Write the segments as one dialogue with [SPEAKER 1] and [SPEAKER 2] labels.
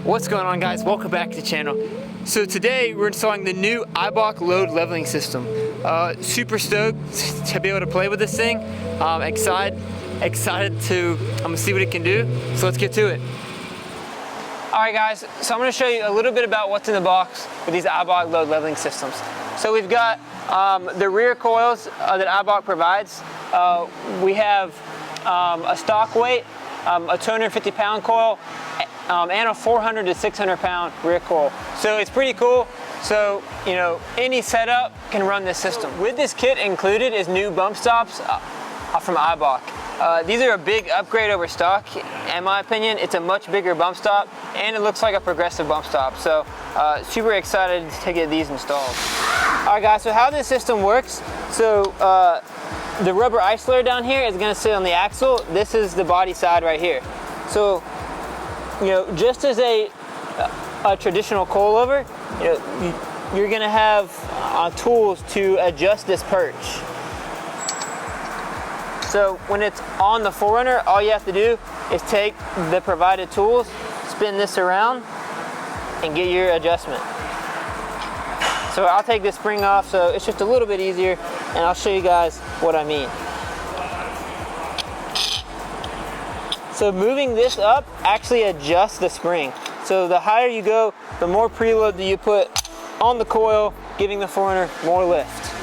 [SPEAKER 1] What's going on, guys? Welcome back to the channel. So today we're installing the new Eibach load leveling system. Super stoked to be able to play with this thing. Excited to see what it can do. So let's get to it. Alright guys, so I'm going to show you a little bit about what's in the box with these Eibach load leveling systems. So we've got the rear coils that Eibach provides. We have a stock weight, a 250-pound coil, and a 400 to 600-pound rear coil. So it's pretty cool. So, you know, any setup can run this system. With this kit included is new bump stops from Eibach. These are a big upgrade over stock. In my opinion, it's a much bigger bump stop, and it looks like a progressive bump stop. So, super excited to get these installed. All right, guys. So how this system works? So the rubber isolator down here is going to sit on the axle. This is the body side right here. So, you know, just as a traditional coilover, you know, you're going to have tools to adjust this perch. So when it's on the 4Runner, all you have to do is take the provided tools, spin this around, and get your adjustment. So I'll take this spring off, so it's just a little bit easier, and I'll show you guys what I mean. So moving this up actually adjusts the spring. So the higher you go, the more preload that you put on the coil, giving the 4Runner more lift.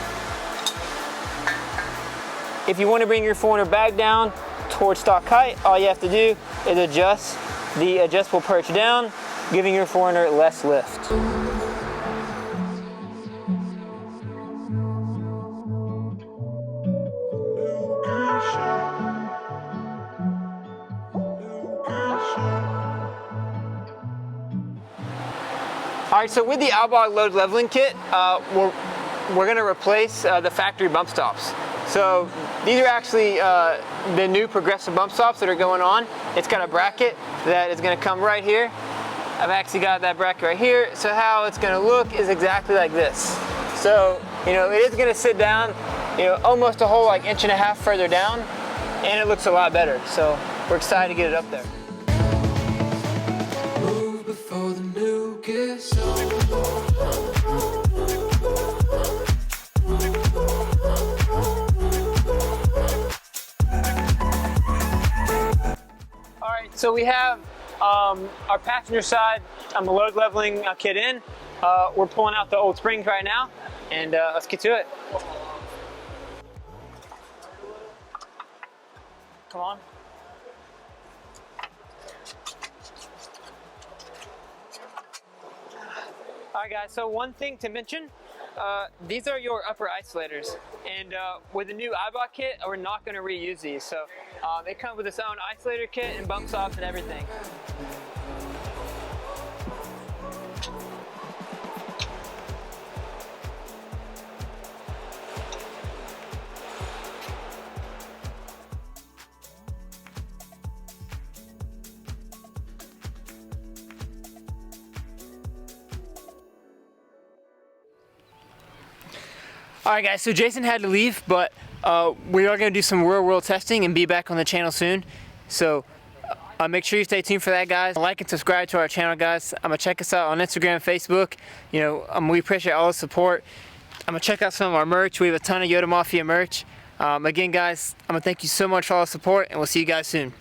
[SPEAKER 1] If you want to bring your 4Runner back down towards stock height, all you have to do is adjust the adjustable perch down, giving your 4Runner less lift. Alright, so with the Eibach load leveling kit, we're going to replace the factory bump stops. So these are actually the new progressive bump stops that are going on. It's got a bracket that is going to come right here. I've actually got that bracket right here. So how it's going to look is exactly like this. So, you know, it is going to sit down, you know, almost a whole like 1.5 inches further down, and it looks a lot better. So we're excited to get it up there. Move before the new gets old. So we have our passenger side load leveling kit in. We're pulling out the old springs right now, and let's get to it. Come on. All right, guys, so one thing to mention, these are your upper isolators, and with the new Eibach kit, we're not going to reuse these. So they come with its own isolator kit and bump stops and everything. Alright guys, so Jason had to leave, but we are going to do some real world testing and be back on the channel soon. So make sure you stay tuned for that, guys. Like and subscribe to our channel, guys. I'm going to check us out on Instagram, Facebook. You know, we appreciate all the support. I'm going to check out some of our merch. We have a ton of YotaMafia merch. Again, guys, I'm going to thank you so much for all the support, and we'll see you guys soon.